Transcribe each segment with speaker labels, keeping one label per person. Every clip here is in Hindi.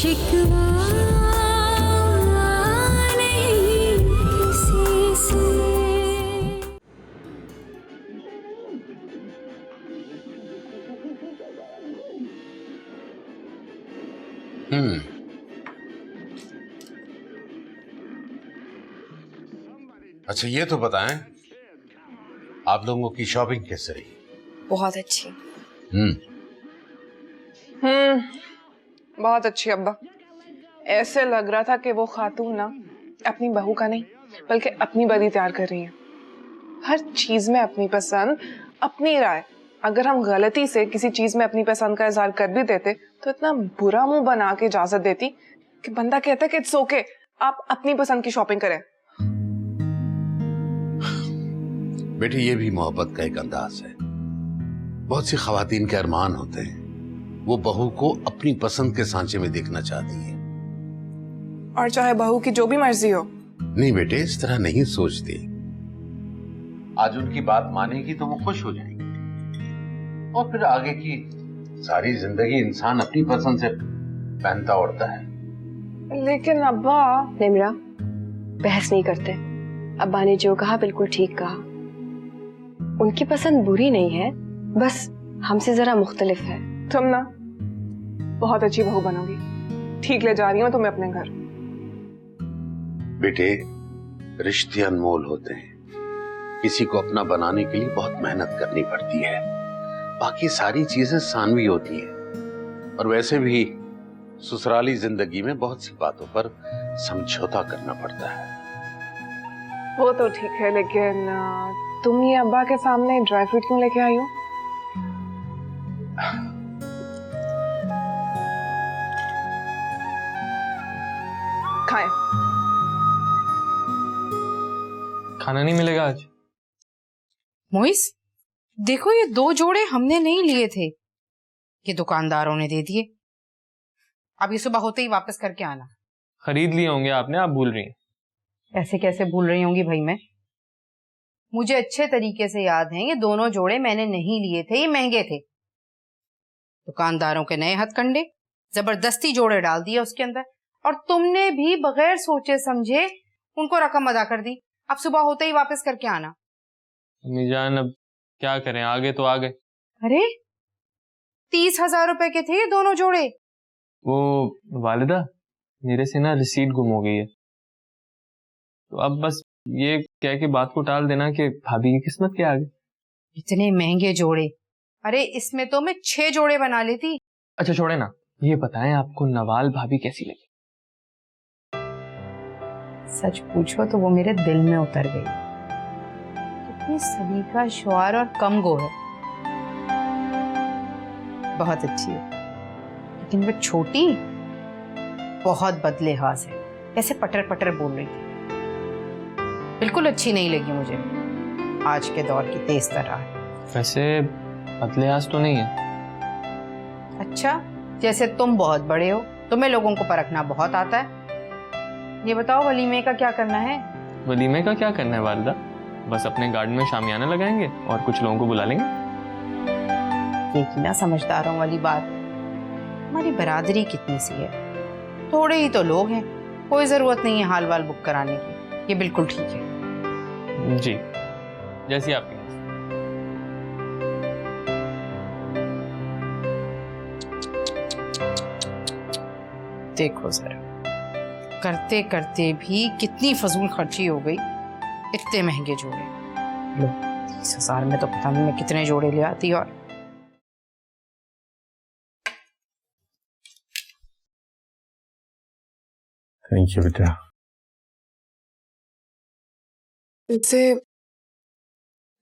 Speaker 1: शिकवा नहीं किसी से।
Speaker 2: अच्छा ये तो बताएं, आप लोगों की शॉपिंग कैसे रही?
Speaker 3: बहुत अच्छी।
Speaker 4: बहुत अच्छी अब्बा। ऐसे लग रहा था कि वो खातून ना अपनी बहू का नहीं बल्कि अपनी बदी तैयार कर रही है। हर चीज में अपनी पसंद, अपनी राय। अगर हम गलती से किसी चीज में अपनी पसंद का इजहार कर भी देते तो इतना बुरा मुंह बना के इजाजत देती कि बंदा कहता कि इट्स ओके, आप अपनी पसंद की शॉपिंग करें।
Speaker 2: बेटी ये भी मोहब्बत का एक अंदाज है। बहुत सी खवातीन के अरमान होते हैं, वो बहू को अपनी पसंद के सांचे में देखना चाहती है।
Speaker 4: और चाहे बहू की जो भी मर्जी हो।
Speaker 2: नहीं बेटे, इस तरह नहीं सोचती। आज उनकी बात मानेगी तो वो खुश हो जाएंगी और फिर आगे की सारी जिंदगी इंसान अपनी पसंद से पहनता ओढ़ता है।
Speaker 4: लेकिन अब्बा।
Speaker 3: निमरा, बहस नहीं करते। अब्बा ने जो कहा बिल्कुल ठीक कहा। उनकी पसंद बुरी नहीं है, बस हमसे जरा मुख्तलिफ है।
Speaker 4: तुम ना बहुत अच्छी बहू बनोगी। ठीक ले जा रही हूँ तुम्हें अपने घर।
Speaker 2: बेटे, रिश्ते अनमोल होते हैं, किसी को अपना बनाने के लिए बहुत मेहनत करनी पड़ती है। बाकी सारी चीजें सानवी होती हैं और वैसे भी ससुराली जिंदगी में बहुत सी बातों पर समझौता करना पड़ता है।
Speaker 4: वो तो ठीक है, लेकिन तुम ये अब्बा के सामने ड्राई फ्रूट क्यों लेके आई हो? खाएं।
Speaker 5: खाना नहीं मिलेगा आज?
Speaker 6: मोइस, देखो ये 2 जोड़े हमने नहीं लिए थे, ये दुकानदारों ने दे दिए। अब ये सुबह होते ही वापस करके आना।
Speaker 5: खरीद लिए होंगे आपने, आप भूल रही हैं।
Speaker 6: ऐसे कैसे भूल रही होंगी भाई मैं? मुझे अच्छे तरीके से याद है, ये दोनों जोड़े मैंने नहीं लिए थे, ये महंगे थे। दुकानदारों के नए हथकंडे, जबरदस्ती जोड़े डाल दिए उसके अंदर, और तुमने भी बगैर सोचे समझे उनको रकम अदा कर दी। अब सुबह होते ही वापस करके आना।
Speaker 5: अम्मी जान, अब क्या करें, आगे तो आ गए।
Speaker 6: अरे 30,000 रुपए के थे ये दोनों जोड़े।
Speaker 5: वो वालिदा, मेरे से ना रसीद गुम हो गई है, तो अब बस ये कह के बात को टाल देना कि भाभी की किस्मत के आगे।
Speaker 6: इतने महंगे जोड़े, अरे इसमें तो मैं 6 जोड़े बना लेती।
Speaker 5: अच्छा छोड़े ना, ये बताएं आपको नवाल भाभी कैसी लगी?
Speaker 6: सच पूछो तो वो मेरे दिल में उतर गई। कितनी सलीका शुआर और कम गो है, बहुत अच्छी है। लेकिन वो छोटी बहुत बदलेहाज है, ऐसे पटर पटर बोल रही थी, बिल्कुल अच्छी नहीं लगी मुझे। आज के दौर की तेज तरह है।
Speaker 5: वैसे बदलेहाज तो नहीं है।
Speaker 6: अच्छा, जैसे तुम बहुत बड़े हो, तुम्हें लोगों को परखना बहुत आता है। ये बताओ वलीमे का क्या करना है?
Speaker 5: वलीमे का क्या करना है वालिदा? बस अपने गार्डन में शामियाना लगाएंगे और कुछ लोगों को बुला लेंगे।
Speaker 6: ये की ना समझदारों वाली बात। हमारी बरादरी कितनी सी है, थोड़े ही तो लोग हैं, कोई जरूरत नहीं है हाल वाल बुक कराने की। ये बिल्कुल ठीक है
Speaker 5: जी, जैसी आपकी।
Speaker 6: देखो जरा, करते करते भी कितनी फजूल खर्ची हो गई। इतने महंगे जोड़े, लो 30,000 में तो पता नहीं मैं कितने जोड़े ले आती। और
Speaker 7: थैंक यू बेटा।
Speaker 4: इससे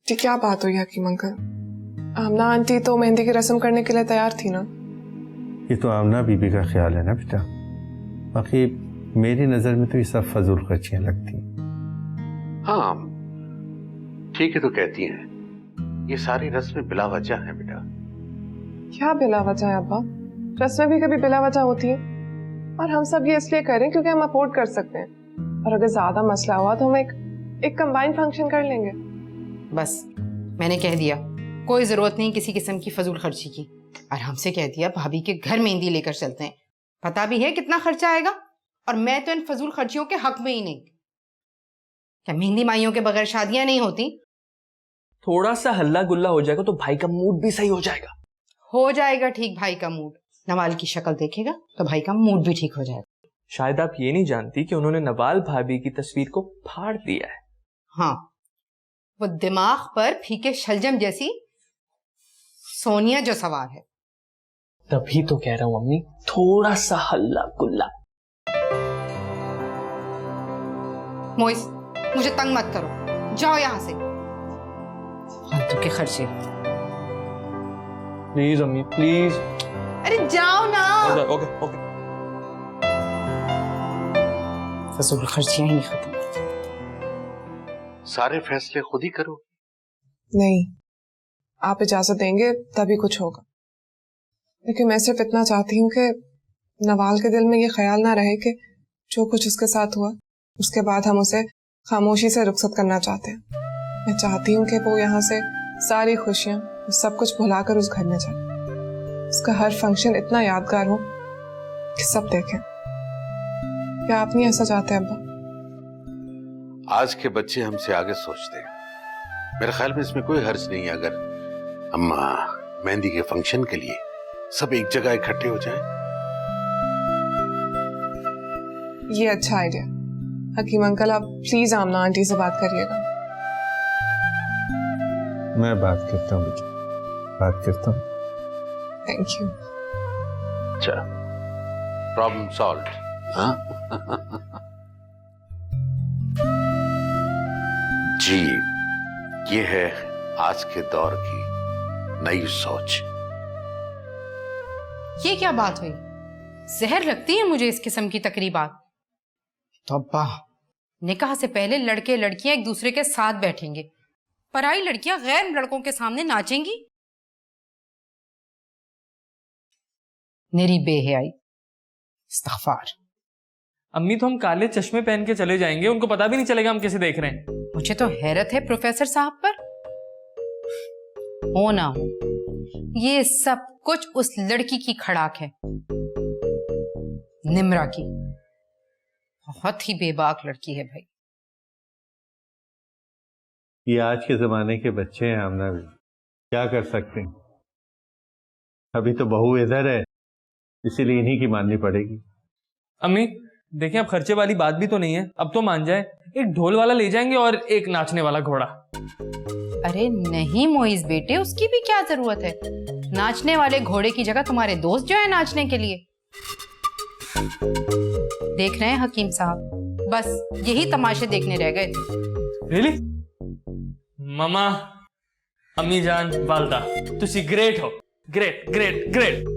Speaker 4: क्या बात हुई हकीम अंकल? आमना आंटी तो मेहंदी की रस्म करने के लिए तैयार थी ना?
Speaker 7: ये तो आमना बीबी का ख्याल है ना बेटा, बाकी मेरी नजर में तो ये सब फजूल खर्चियां लगती।
Speaker 2: हाँ ठीक है, तो कहती हैं ये सारी रस्में बिला वजह है बेटा।
Speaker 4: क्या बिला वजह है अब्बा? रस्में भी कभी बिला वजह होती है, और हम सब ये इसलिए करें क्योंकि हम अफोर्ड कर सकते हैं। और अगर ज्यादा मसला हुआ तो हम एक कंबाइंड फंक्शन कर लेंगे।
Speaker 6: बस मैंने कह दिया, कोई जरूरत नहीं किसी किस्म की फजूल खर्ची की। और हमसे कह दिया भाभी के घर मेहंदी लेकर चलते हैं, पता भी है कितना खर्चा आएगा, और मैं तो इन फजूल खर्चियों के हक में ही नहीं। क्या मेहंदी माइयों के बगैर शादियां नहीं होती?
Speaker 5: थोड़ा सा हल्ला गुल्ला हो जाएगा तो भाई का मूड भी सही हो जाएगा।
Speaker 6: हो जाएगा ठीक भाई का मूड। नवाल की शक्ल देखेगा तो भाई का मूड भी ठीक हो जाएगा।
Speaker 5: शायद आप ये नहीं जानती कि उन्होंने नवाल भाभी की तस्वीर को फाड़ दिया है।
Speaker 6: हाँ, वो दिमाग पर फीके शलजम जैसी सोनिया जो सवार है।
Speaker 5: तभी तो कह रहा हूं अम्मी, थोड़ा सा हल्ला गुल्ला।
Speaker 6: मोइस, मुझे तंग मत करो, जाओ यहां से। फालतू के खर्चे।
Speaker 5: प्लीज अम्मी प्लीज।
Speaker 6: अरे जाओ ना।
Speaker 5: Okay okay.
Speaker 6: फजूल खर्चियां ही नहीं खत्म।
Speaker 2: सारे फैसले खुद ही करो।
Speaker 4: नहीं, आप इजाजत देंगे तभी कुछ होगा। लेकिन मैं सिर्फ इतना चाहती हूँ कि नवाल के दिल में ये ख्याल ना रहे कि जो कुछ उसके साथ हुआ उसके बाद हम उसे खामोशी से रुखसत करना चाहते हैं। मैं चाहती हूँ कि वो यहाँ से सारी खुशियाँ सब कुछ भुलाकर उस घर में जाए। उसका हर फंक्शन इतना यादगार हो कि सब देखें। क्या आप नहीं ऐसा चाहते अब्बा?
Speaker 2: आज के बच्चे हमसे आगे सोचते हैं। मेरे ख्याल में इसमें कोई हर्ज नहीं है अगर अम्मा मेहंदी के फंक्शन के लिए सब एक जगह इकट्ठे हो जाएं।
Speaker 4: ये अच्छा आइडिया। हकीम अंकल, आप प्लीज आमना आंटी से बात करिएगा।
Speaker 7: मैं बात करता हूँ बेटा, बात करता हूँ।
Speaker 4: Thank you.
Speaker 2: अच्छा, प्रॉब्लम सॉल्व। हाँ जी, ये है आज के दौर की नई सोच।
Speaker 6: ये क्या बात हुई? जहर लगती है मुझे इस किस्म की तकरीबात। तो अब्बा, निकाह से पहले लड़के लड़कियां एक दूसरे के साथ बैठेंगे, पराई लड़कियां गैर लड़कों के सामने नाचेंगी। मेरी बेहयाई। इस्तग़फ़ार।
Speaker 5: अम्मी तो हम काले चश्मे पहन के चले जाएंगे, उनको पता भी नहीं चलेगा हम कैसे देख रहे हैं।
Speaker 6: मुझे तो हैरत है प्रोफेसर साहब पर। हो ना हो, ये सब कुछ उस लड़की की खड़ाक है, निम्रा की। बहुत ही बेबाक लड़की है भाई।
Speaker 7: ये आज के जमाने के बच्चे हैं आमना भी, क्या कर सकते हैं। अभी तो बहू इधर है, इसीलिए इन्हीं की माननी पड़ेगी।
Speaker 5: अम्मी देखिए, अब खर्चे वाली बात भी तो नहीं है, अब तो मान जाए। एक ढोल वाला ले जाएंगे और एक नाचने वाला घोड़ा।
Speaker 6: अरे नहीं मोइस बेटे, उसकी भी क्या जरूरत है। नाचने वाले घोड़े की जगह तुम्हारे दोस्त जो है नाचने के लिए। देख रहे हैं हकीम साहब, बस यही तमाशे देखने रह गए थे।
Speaker 5: रियली? ममा, अम्मी जान, वालदा, तुसी ग्रेट हो। Great great great.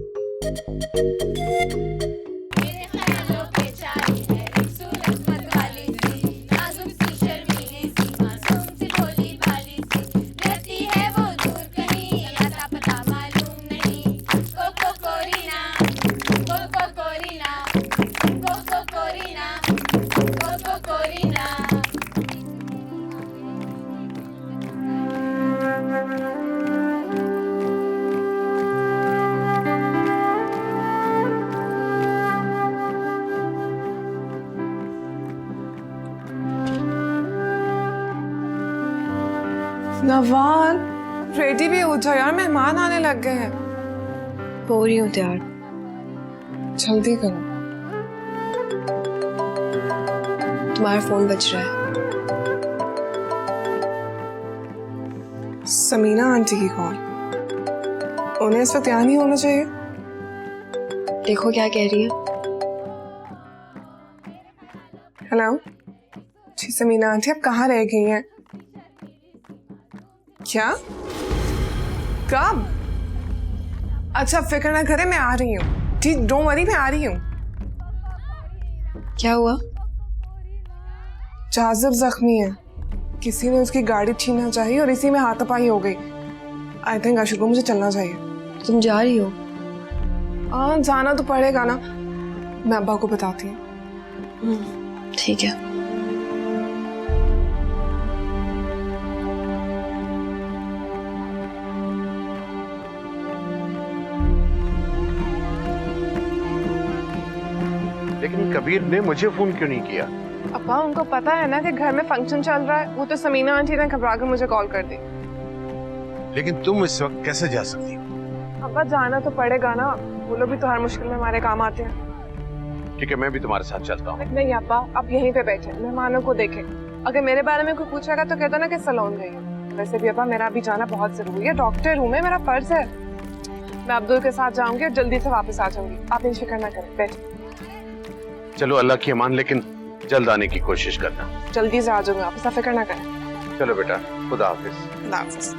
Speaker 4: Nawal, ready भी हो जाओ यार, मेहमान आने लग गए हैं।
Speaker 3: हो रही हूँ तैयार।
Speaker 4: जल्दी करो।
Speaker 3: तुम्हारा फोन बज रहा है।
Speaker 4: समीना आंटी की कॉल। उन्हें इस वक्त यहाँ नहीं होना चाहिए।
Speaker 3: देखो क्या कह रही है।
Speaker 4: हेलो जी समीना आंटी, आप कहाँ रह गई हैं? क्या? कब? अच्छा फिक्र ना करें, मैं आ रही हूँ। ठीक, डोंट वरी, मैं आ रही हूँ।
Speaker 3: क्या हुआ?
Speaker 4: जाजिब जख्मी है, किसी ने उसकी गाड़ी छीनना चाहिए और इसी में हाथापाई हो गई। आई थिंक अशोक, मुझे चलना चाहिए।
Speaker 3: तुम जा रही हो?
Speaker 4: हाँ, जाना तो पड़ेगा ना। मैं अब्बा को बताती हूँ।
Speaker 3: ठीक है।
Speaker 2: लेकिन कबीर ने मुझे फोन क्यों नहीं किया?
Speaker 4: अब्बा उनको पता है ना कि घर में फंक्शन चल रहा है। वो तो समीना आंटी ने घबरा कर मुझे कॉल कर दी।
Speaker 2: लेकिन तुम इस वक्त कैसे जा सकती हो?
Speaker 4: अब्बा जाना तो पड़ेगा ना, वो लोग भी तो हर मुश्किल में हमारे काम आते हैं।
Speaker 2: ठीक है, मैं भी तुम्हारे साथ चलता हूँ।
Speaker 4: नहीं अब्बा, आप यहीं पे बैठे मेहमानों को देखें। अगर मेरे बारे में कोई पूछेगा तो कहता ना कि सलोन गई हूँ। वैसे भी अब्बा मेरा अभी जाना बहुत जरूरी है, डॉक्टर हूँ मैं, मेरा फर्ज है। मैं अब्दुल के साथ जाऊंगी और जल्दी से वापस आ जाऊंगी, आप इन फिक्र ना करें, बैठे।
Speaker 2: चलो अल्लाह की अमान, लेकिन जल्द आने की कोशिश करना।
Speaker 4: जल्दी से आ जाऊंगी वापस, आप फिक्र ना करें।
Speaker 2: चलो बेटा, खुदा हाफिज।
Speaker 4: खुदा हाफिज।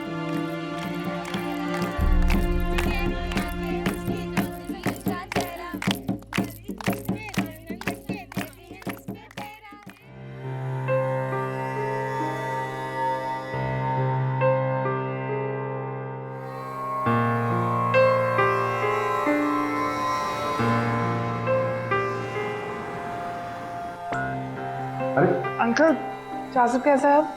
Speaker 4: अंकल जाजिब कैसा है अब?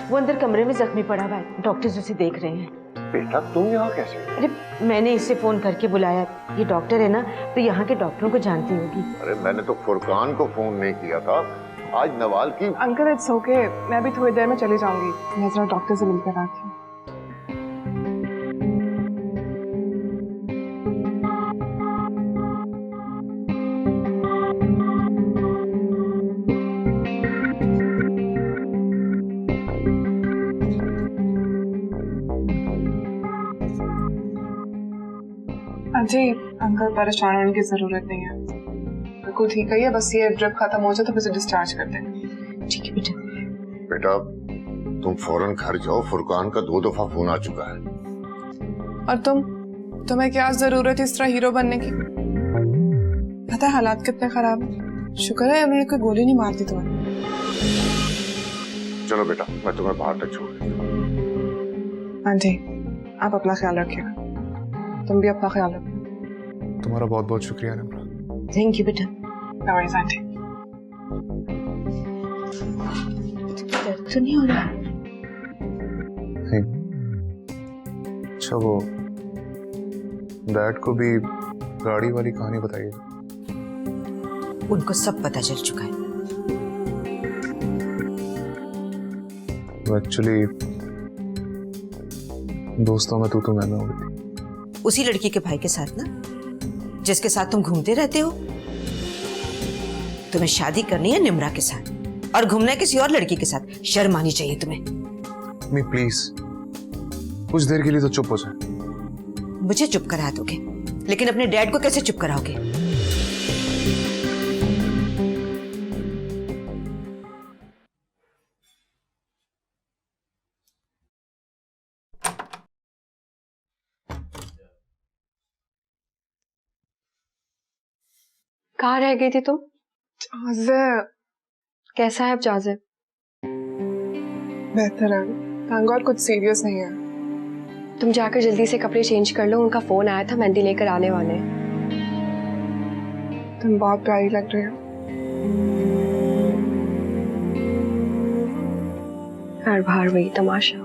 Speaker 8: वो अंदर कमरे में जख्मी पड़ा हुआ है, डॉक्टर्स उसे देख रहे हैं।
Speaker 2: बेटा तुम यहाँ कैसे?
Speaker 8: अरे मैंने इसे फोन करके बुलाया, ये डॉक्टर है ना, तो यहाँ के डॉक्टरों को जानती होगी।
Speaker 9: अरे मैंने तो फुरकान को फोन नहीं किया था, आज नवाल की।
Speaker 4: अंकल इट्स ओके, मैं भी थोड़ी देर में चली जाऊंगी, मैं जरा डॉक्टर से मिलकर आती हूँ। जी अंकल परेशान होने की जरूरत नहीं है, बिल्कुल ठीक है, बस ये ड्रिप खत्म हो जाए तो मुझे डिस्चार्ज कर दें।
Speaker 8: ठीक है बेटा।
Speaker 9: बेटा तुम फौरन घर जाओ, फुरकान का 2 दफा फोन आ चुका है।
Speaker 4: और तुम्हें क्या जरूरत है इस तरह हीरो बनने की? पता है हालात कितने खराब है, शुक्र है उन्होंने कोई गोली नहीं मार दी तुम्हें।
Speaker 9: चलो बेटा मैं तुम्हें बाहर तक छोड़ देता हूँ।
Speaker 4: हाँ जी, आप अपना ख्याल रखिएगा, तुम भी अपना ख्याल रखो।
Speaker 10: तुम्हारा बहुत बहुत शुक्रिया निम्रा।
Speaker 8: थैंक यू बेटा।
Speaker 4: No worries, aunty.
Speaker 8: दर्द तो नहीं हो रहा?
Speaker 10: अच्छा वो डैड को भी गाड़ी वाली कहानी बताइए।
Speaker 8: उनको सब पता चल चुका है।
Speaker 10: एक्चुअली दोस्तों में तू मैं हो गई थी।
Speaker 8: उसी लड़की के भाई के साथ ना, जिसके साथ तुम घूमते रहते हो। तुम्हें शादी करनी है निम्रा के साथ और घूमना है किसी और लड़की के साथ। शर्म आनी चाहिए तुम्हें।
Speaker 10: मी प्लीज कुछ देर के लिए तो चुप हो जाए।
Speaker 8: मुझे चुप करा दोगे, लेकिन अपने डैड को कैसे चुप कराओगे?
Speaker 3: कहाँ रह गई थी तुम?
Speaker 4: जाजिब
Speaker 3: कैसा है अब जाजिब?
Speaker 4: बेहतर है, थैंक गॉड कुछ सीरियस नहीं है।
Speaker 3: तुम जाकर जल्दी से कपड़े चेंज कर लो, उनका फोन आया था, मेहंदी लेकर आने वाले हैं।
Speaker 4: तुम बहुत प्यारी लग रही हो।
Speaker 3: हर बार वही तमाशा।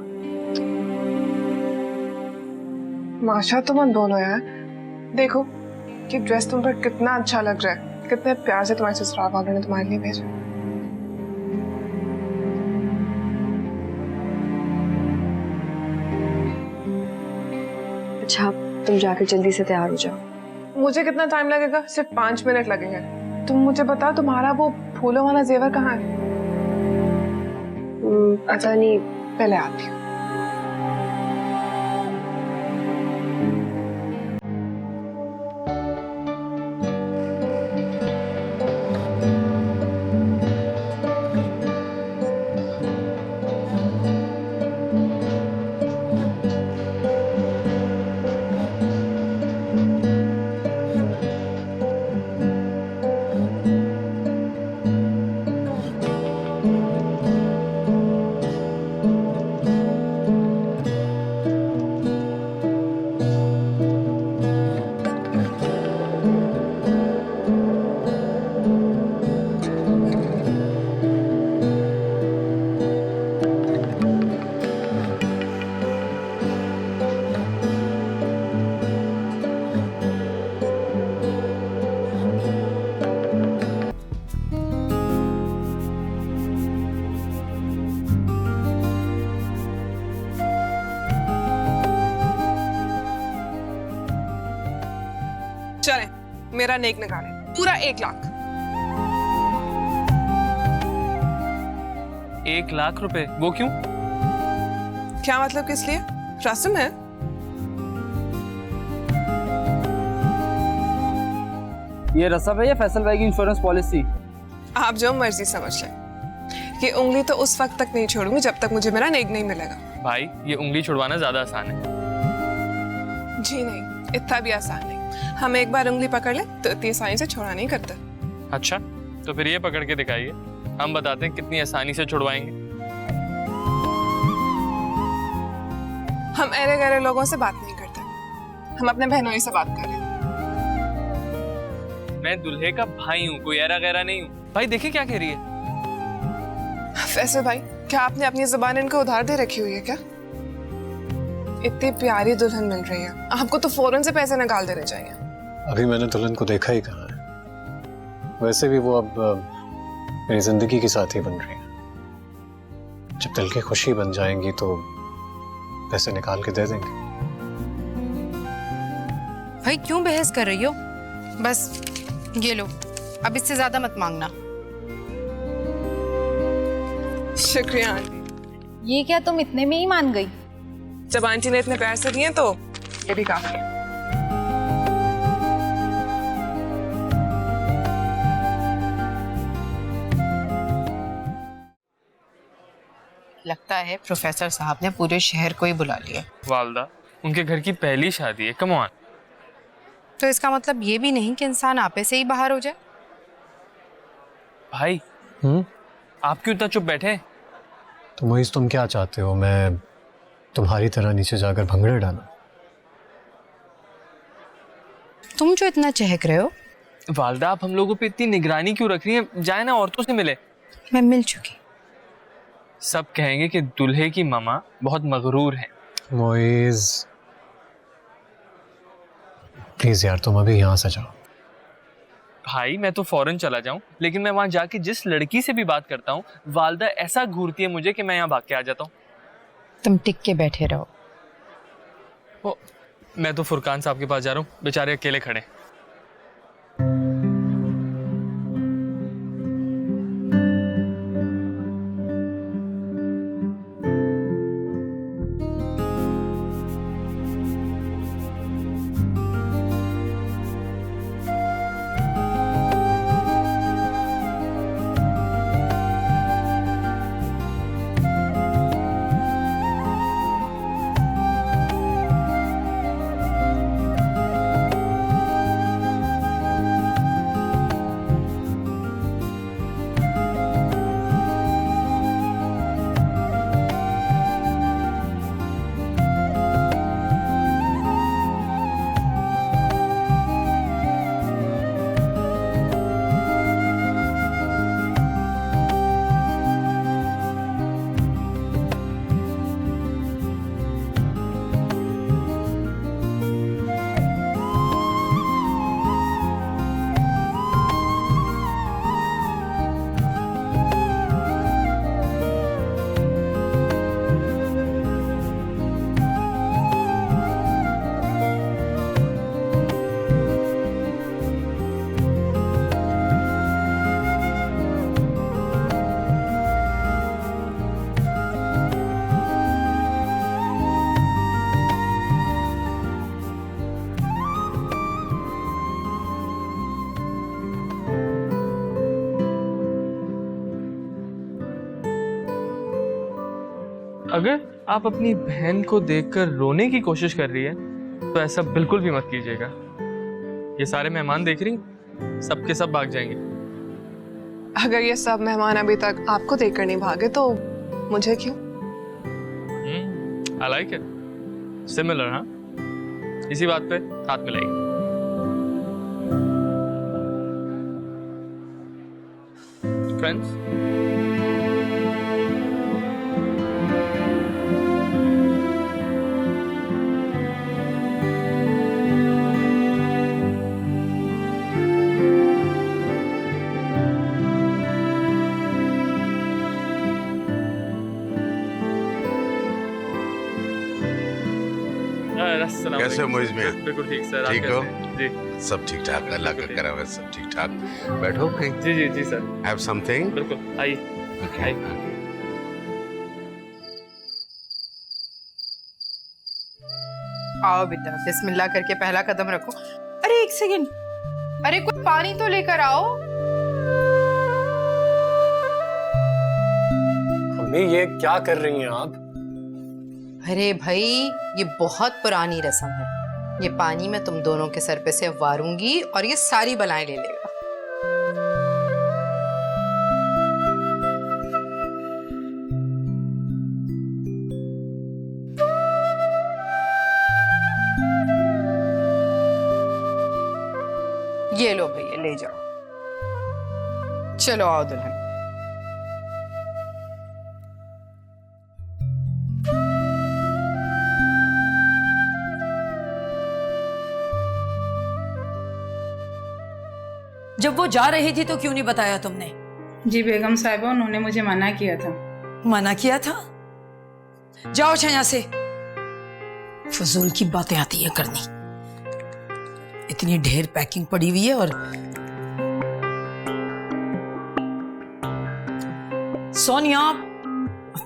Speaker 4: माशा तो मत बोलो यार, देखो ये ड्रेस तुम पर कितना अच्छा लग रहा है, कितने प्यार से तुम्हारे ससुराल वालों ने तुम्हारे लिए भेजा।
Speaker 3: अच्छा तुम जाकर जल्दी से तैयार हो जाओ।
Speaker 4: मुझे कितना टाइम लगेगा? सिर्फ 5 मिनट लगेंगे। तुम मुझे बताओ तुम्हारा वो फूलों वाला जेवर कहाँ है?
Speaker 3: पता नहीं,
Speaker 4: पहले आती हूँ। मेरा नेक निकाले, पूरा 1 लाख।
Speaker 5: 1 लाख रुपए? वो क्यों?
Speaker 4: क्या मतलब, किस लिए? रस्म है।
Speaker 11: ये रस्म है या फैसल भाई की इंश्योरेंस पॉलिसी?
Speaker 4: आप जो मर्जी समझ लें। ये उंगली तो उस वक्त तक नहीं छोड़ूंगी जब तक मुझे मेरा नेक नहीं मिलेगा।
Speaker 5: भाई ये उंगली छुड़वाना ज्यादा आसान है।
Speaker 4: जी नहीं, इतना भी आसान नहीं। हम एक बार उंगली पकड़ ले तो इतनी आसानी से छोड़ा नहीं करते।
Speaker 5: अच्छा, तो फिर ये पकड़ के दिखाइए, हम बताते हैं कितनी आसानी से छुड़वाएंगे।
Speaker 4: हम ऐरे गहरे लोगों से बात नहीं करते, हम अपने बहनों ही से बात कर रहे हैं।
Speaker 5: मैं दुल्हे का भाई हूँ, कोई ऐरा गहरा नहीं हूँ। भाई देखिए क्या कह रही है।
Speaker 4: वैसे भाई, क्या आपने अपनी जुबान इनको उधार दे रखी हुई है क्या? इतनी प्यारी दुल्हन मिल रही है, आपको तो फौरन से पैसे निकाल देने चाहिए।
Speaker 12: अभी मैंने दुल्हन को देखा ही कहाँ है। वैसे भी वो अब मेरी जिंदगी की साथी बन रही है। जब दिल की खुशी बन जाएंगी तो पैसे निकाल के दे देंगे।
Speaker 6: भाई क्यों बहस कर रही हो? बस ये लो, अब इससे ज्यादा मत मांगना।
Speaker 4: शुक्रिया आंटी।
Speaker 8: ये क्या तुम इतने में ही मान गई?
Speaker 4: जब आंटी ने इतने प्यार से दिए तो ये भी काफी है।
Speaker 6: लगता है प्रोफेसर साहब ने पूरे शहर को ही बुला लिया।
Speaker 5: वालदा, उनके घर की पहली शादी है, कम ऑन।
Speaker 6: तो इसका मतलब ये भी नहीं कि इंसान आपे से ही बाहर हो जाए।
Speaker 5: भाई आप क्यों इतना चुप बैठे हैं?
Speaker 12: तो मोइस, तुम क्या चाहते हो? मैं तुम्हारी तरह नीचे जाकर भंगड़े डालूं?
Speaker 6: तुम जो इतना चहक रहे हो।
Speaker 5: वालदा, आप हम लोगों पे इतनी निगरानी क्यों रख रही हैं? जाए ना औरतों से मिले।
Speaker 6: मैं मिल चुकी।
Speaker 5: सब कहेंगे कि दुल्हे की मामा बहुत मगरूर हैं।
Speaker 12: मोइस प्लीज यार, तुम अभी यहाँ से जाओ।
Speaker 5: भाई मैं तो फौरन चला जाऊं, लेकिन मैं वहां जाके जिस लड़की से भी बात करता हूँ, वालदा ऐसा घूरती है मुझे कि मैं यहाँ भाग के आ जाता हूँ।
Speaker 6: तुम टिक के बैठे रहो।
Speaker 5: मैं तो फुरकान साहब के पास जा रहा हूँ, बेचारे अकेले खड़े। अगर आप अपनी बहन को देखकर रोने की कोशिश कर रही है तो ऐसा बिल्कुल भी मत कीजिएगा। ये सारे मेहमान देख रही, सब के सब भाग जाएंगे।
Speaker 4: अगर ये सब मेहमान अभी तक आपको देखकर नहीं भागे तो मुझे क्यों?
Speaker 5: I like it. Similar, हाँ? इसी बात पे हाथ मिलाइए। Friends?
Speaker 2: कैसे हो मोइज मियां?
Speaker 5: बिल्कुल ठीक सर। आप
Speaker 2: ठीक हो?
Speaker 5: कैसे हैं? जी
Speaker 2: सब ठीक ठाक, अल्लाह का करम है, सब ठीक ठाक। बैठो कहीं।
Speaker 5: जी जी जी सर,
Speaker 2: हैव समथिंग।
Speaker 5: बिल्कुल आइए आइए।
Speaker 6: आओ बेटा, बिस्मिल्लाह करके पहला कदम रखो। अरे एक सेकंड, अरे कोई पानी तो लेकर आओ।
Speaker 12: अम्मी ये क्या कर रही हैं आप?
Speaker 6: अरे भाई, ये बहुत पुरानी रस्म है। ये पानी मैं तुम दोनों के सर पे से वारूंगी और ये सारी बलाएं ले लेगा। ये लो भैया, ले जाओ। चलो आओ दुल्हन।
Speaker 13: जब वो जा रही थी तो क्यों नहीं बताया तुमने?
Speaker 14: जी बेगम साहिबा, उन्होंने मुझे मना किया था।
Speaker 13: मना किया था? जाओ अच्छा यहाँ से, फजूल की बातें आती है करनी। इतनी ढेर पैकिंग पड़ी हुई है और सोनिया,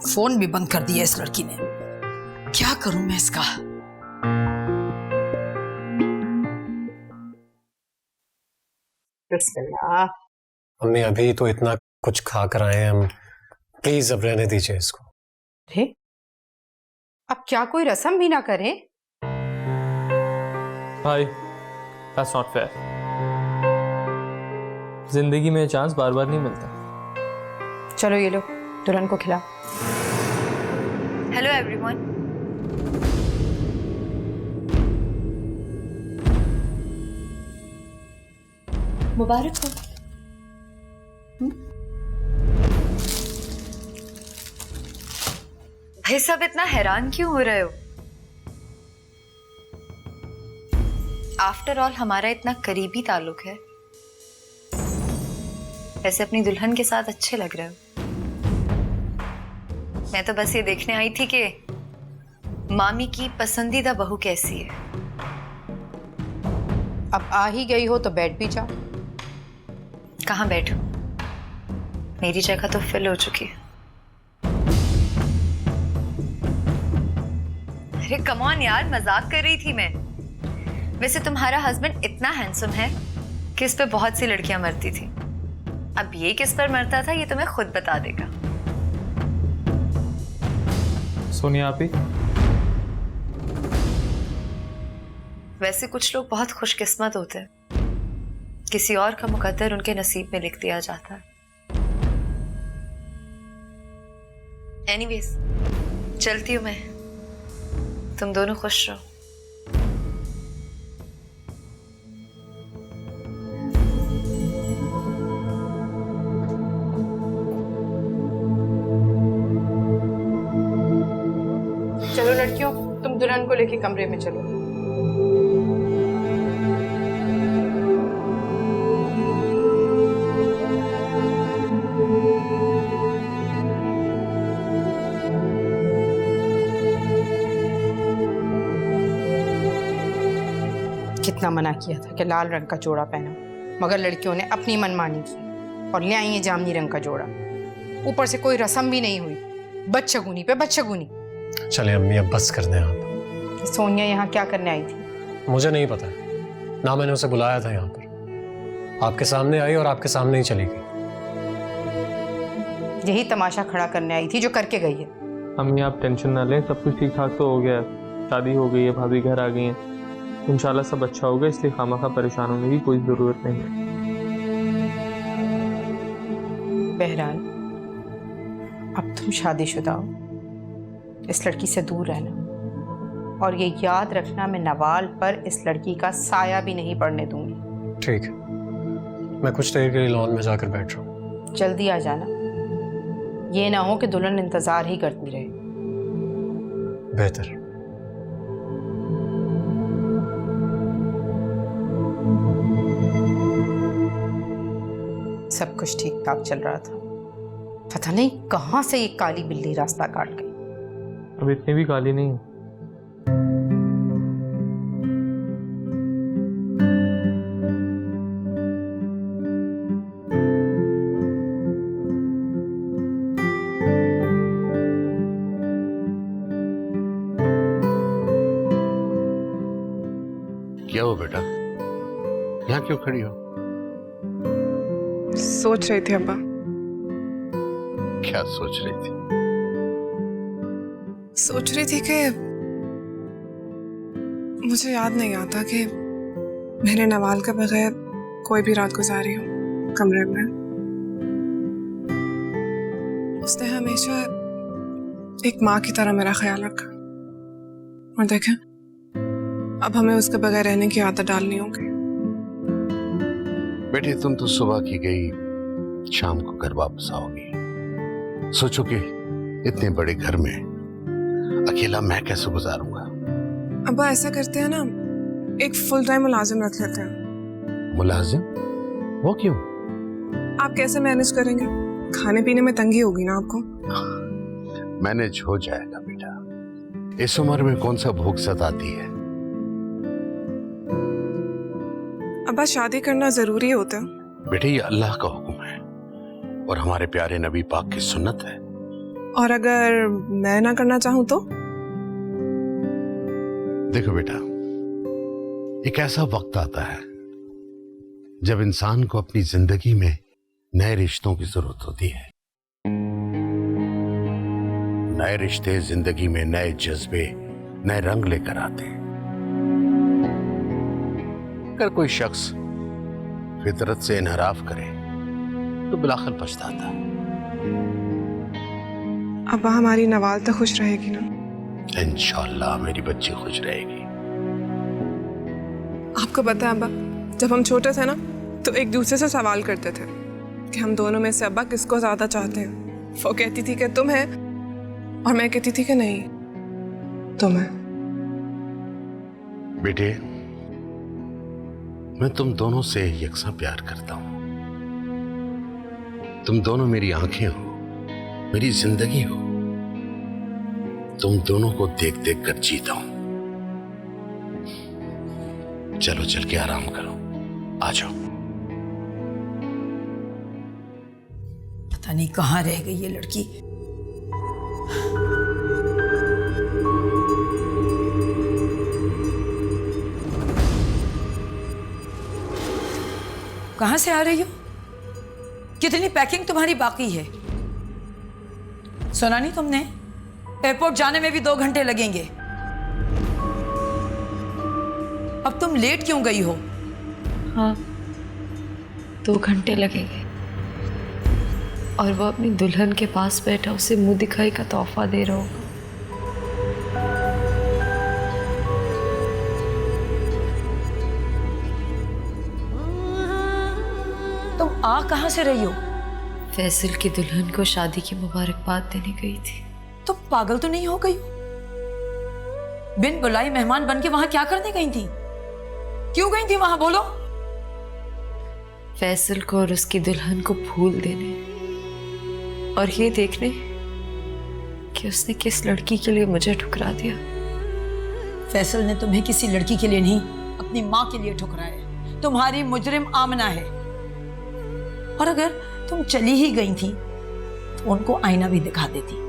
Speaker 13: फोन भी बंद कर दिया इस लड़की ने। क्या करूं मैं इसका?
Speaker 12: अम्मी अभी तो इतना कुछ खा कर आए हैं हम, प्लीज अब रहने दीजिए इसको।
Speaker 6: अरे अब क्या कोई रस्म भी ना करें?
Speaker 5: भाई दैट्स नॉट फेयर। जिंदगी में चांस बार बार नहीं मिलता।
Speaker 6: चलो ये लो, दुल्हन को खिला।
Speaker 3: Hello everyone. मुबारक हो। भाई सब इतना हैरान क्यों हो रहे हो? आफ्टर ऑल हमारा इतना करीबी ताल्लुक है। वैसे अपनी दुल्हन के साथ अच्छे लग रहे हो। मैं तो बस ये देखने आई थी कि मामी की पसंदीदा बहू कैसी है।
Speaker 6: अब आ ही गई हो तो बैठ भी जाओ।
Speaker 3: कहाँ बैठूं? मेरी जगह तो फिल हो चुकी है। अरे कम ऑन यार, मजाक कर रही थी मैं। वैसे तुम्हारा हस्बैंड इतना हैंडसम है कि इस पे बहुत सी लड़कियां मरती थी। अब ये किस पर मरता था ये तुम्हें खुद बता देगा।
Speaker 5: सोनिया आप ही।
Speaker 3: वैसे कुछ लोग बहुत खुशकिस्मत होते हैं, किसी और का मुकद्दर उनके नसीब में लिख दिया जाता है। एनीवेज, चलती हूँ मैं। तुम दोनों खुश रहो।
Speaker 6: चलो लड़कियों, तुम दुल्हन को लेके कमरे में चलो। कितना मना किया था कि लाल रंग का जोड़ा पहनो, मगर लड़कियों ने अपनी मनमानी की और ले आई है जामनी रंग का जोड़ा। ऊपर से कोई रस्म भी नहीं हुई, बदशगुनी पे बदशगुनी।
Speaker 12: चले अम्मी अब बस कर दें आप।
Speaker 6: सोनिया यहाँ क्या करने आई थी?
Speaker 12: मुझे नहीं पता, ना मैंने उसे बुलाया था यहाँ पर। आपके सामने आई और आपके सामने ही चली गई।
Speaker 6: यही तमाशा खड़ा करने आई थी जो करके गई है।
Speaker 5: अम्मी आप टेंशन ना लें, सब कुछ ठीक ठाक तो हो गया है। शादी हो गई है, भाभी घर आ गई हैं, इंशाल्लाह सब अच्छा होगा, इसलिए खामखा परेशान होने की कोई जरूरत नहीं है।
Speaker 6: बहरहाल अब तुम शादीशुदा हो, इस लड़की से दूर रहना और ये याद रखना, मैं नवाल पर इस लड़की का साया भी नहीं पड़ने दूंगी।
Speaker 12: ठीक है, मैं कुछ देर के लिए लॉन में जाकर बैठ रहा हूँ।
Speaker 6: जल्दी आ जाना, ये ना हो कि दुल्हन इंतजार ही करती रहे।
Speaker 12: बेहतर।
Speaker 6: सब कुछ ठीक ठाक चल रहा था, पता नहीं कहां से ये काली बिल्ली रास्ता काट गई।
Speaker 5: अब इतनी भी काली नहीं है।
Speaker 2: खड़ी हो?
Speaker 4: सोच रही थी अब्बा।
Speaker 2: क्या सोच रही थी?
Speaker 4: सोच रही थी कि मुझे याद नहीं आता कि मैंने नवाल के बगैर कोई भी रात गुजारी हो कमरे में। उसने हमेशा एक माँ की तरह मेरा ख्याल रखा, और देखें अब हमें उसके बगैर रहने की आदत डालनी होगी।
Speaker 2: बेटे तुम तो सुबह की गई शाम को घर वापस आओगी। सोचो कि इतने बड़े घर में अकेला मैं कैसे गुजारूंगा।
Speaker 4: अब्बा ऐसा करते हैं ना, एक फुल टाइम मुलाजिम रख लेते हैं।
Speaker 2: मुलाजिम? वो क्यों?
Speaker 4: आप कैसे मैनेज करेंगे? खाने पीने में तंगी होगी ना आपको।
Speaker 2: मैनेज हो जाएगा बेटा, इस उम्र में कौन सा भूख सताती है।
Speaker 4: अब्बा शादी करना जरूरी होता है?
Speaker 2: बेटे ये अल्लाह का हुक्म है और हमारे प्यारे नबी पाक की सुन्नत है।
Speaker 4: और अगर मैं ना करना चाहूं तो?
Speaker 2: देखो बेटा, एक ऐसा वक्त आता है जब इंसान को अपनी जिंदगी में नए रिश्तों की जरूरत होती है। नए रिश्ते जिंदगी में नए जज्बे, नए रंग लेकर आते हैं। अगर कोई शख्स फितरत से इनहराफ करे तो बिलाखिर पछताता है।
Speaker 4: अब्बा हमारी नवाल तो खुश रहेगी ना?
Speaker 2: इंशाअल्लाह मेरी बच्ची खुश रहेगी।
Speaker 4: आपको पता है अब्बा, जब हम छोटे थे ना तो एक दूसरे से सवाल करते थे कि हम दोनों में से अब्बा किसको ज्यादा चाहते हैं। वो कहती थी कि तुम है और मैं कहती थी कि नहीं तुम है।
Speaker 2: बेटे मैं तुम दोनों से यकसा प्यार करता हूं। तुम दोनों मेरी आंखें हो, मेरी जिंदगी हो। तुम दोनों को देख देख कर जीता हूं। चलो चल के आराम करो, आ जाओ।
Speaker 13: पता नहीं कहाँ रह गई ये लड़की। कहाँ से आ रही हो? कितनी पैकिंग तुम्हारी बाकी है? सुना नहीं तुमने? एयरपोर्ट जाने में भी 2 घंटे लगेंगे। अब तुम लेट क्यों गई हो?
Speaker 1: हाँ 2 घंटे लगेंगे, और वो अपनी दुल्हन के पास बैठा उसे मुंह दिखाई का तोहफा दे रहा होगा।
Speaker 13: तुम आ कहाँ से रही हो?
Speaker 1: फैसल की दुल्हन को शादी की मुबारकबाद देने गई थी।
Speaker 13: तुम पागल तो नहीं हो गई? बिन बुलाई मेहमान बन के वहां क्या करने गई थी? क्यों गई थी वहां, बोलो?
Speaker 1: फैसल को और उसकी दुल्हन को फूल देने और ये देखने कि उसने किस लड़की के लिए मुझे ठुकरा दिया।
Speaker 13: फैसल ने तुम्हें किसी लड़की के लिए नहीं, अपनी माँ के लिए ठुकराया। तुम्हारी मुजरिम आमना है। और अगर तुम चली ही गई थी तो उनको आईना भी दिखा देती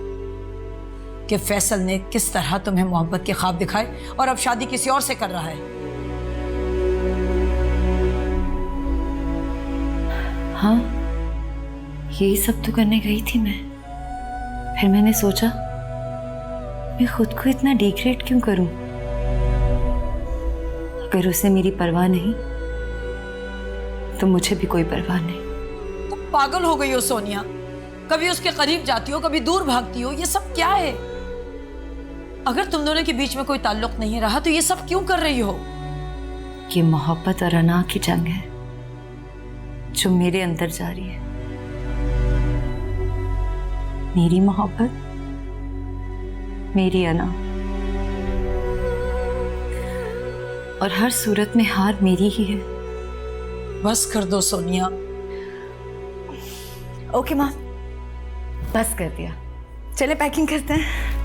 Speaker 13: कि फैसल ने किस तरह तुम्हें मोहब्बत के ख्वाब दिखाए और अब शादी किसी और से कर रहा है।
Speaker 1: हाँ यही सब तो करने गई थी मैं। फिर मैंने सोचा मैं खुद को इतना डिग्रेड क्यों करूं। अगर उसे मेरी परवाह नहीं तो मुझे भी कोई परवाह नहीं।
Speaker 13: तुम पागल हो गई हो सोनिया। कभी उसके करीब जाती हो, कभी दूर भागती हो। ये सब क्या है? अगर तुम दोनों के बीच में कोई ताल्लुक नहीं रहा तो ये सब क्यों कर रही हो?
Speaker 1: ये मोहब्बत और अना की जंग है जो मेरे अंदर जारी है। मेरी मोहब्बत, मेरी अना, और हर सूरत में हार मेरी ही है।
Speaker 13: बस कर दो सोनिया।
Speaker 3: ओके माँ, बस कर दिया। चले पैकिंग करते हैं।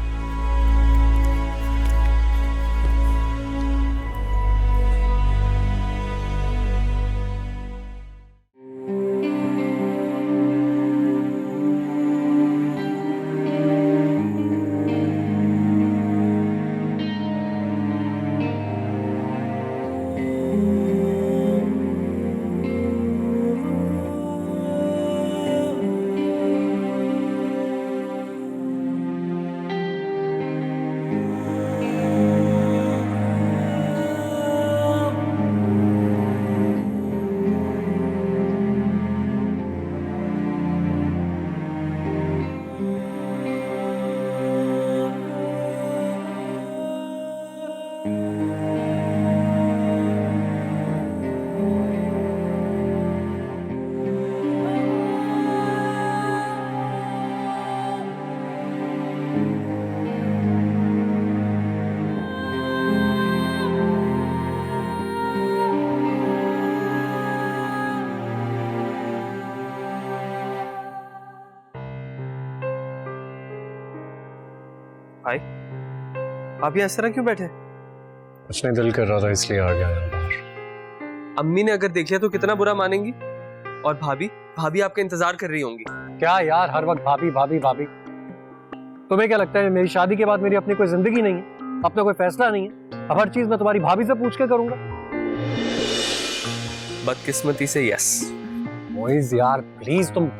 Speaker 5: हाय, आप यहाँ इस तरह क्यों बैठे?
Speaker 12: कुछ नहीं, दिल कर रहा था इसलिए आ गया यहाँ बाहर।
Speaker 5: अम्मी ने अगर देख लिया तो कितना बुरा मानेंगी। और भाभी भाभी आपका इंतजार कर रही होंगी।
Speaker 12: क्या यार, हर वक्त भाभी भाभी भाभी। तुम्हें क्या लगता है मेरी शादी के बाद मेरी अपनी कोई जिंदगी नहीं है, अपना कोई फैसला नहीं है? अब हर चीज मैं तुम्हारी भाभी से पूछ के करूंगा?
Speaker 5: बदकिस्मती से यस।
Speaker 12: मोइज यार प्लीज तुम।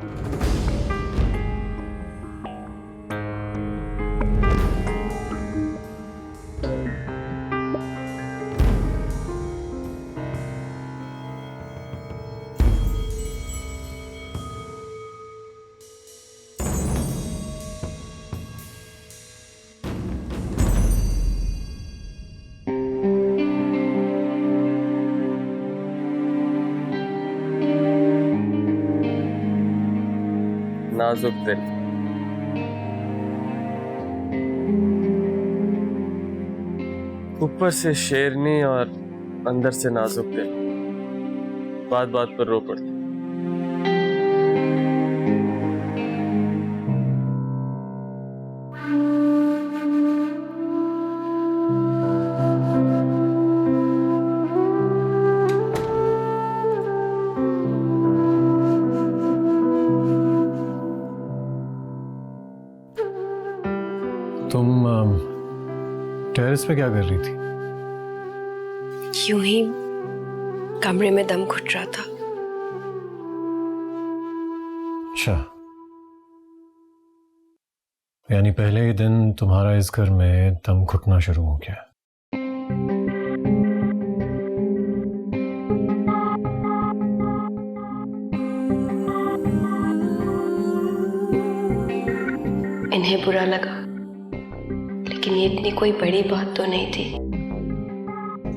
Speaker 5: नाजुक दिल, ऊपर से शेरनी और अंदर से नाजुक दिल, बात बात पर रो पड़ती।
Speaker 12: तुम टेरेस पे क्या कर रही थी?
Speaker 1: यूं ही कमरे में दम घुट रहा था।
Speaker 12: अच्छा, यानी पहले ही दिन तुम्हारा इस घर में दम घुटना शुरू हो गया।
Speaker 1: इन्हें बुरा लगा, लेकिन ये इतनी कोई बड़ी बात तो नहीं थी।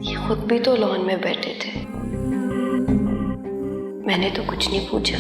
Speaker 1: ये खुद भी तो लॉन में बैठे थे। मैंने तो कुछ नहीं पूछा।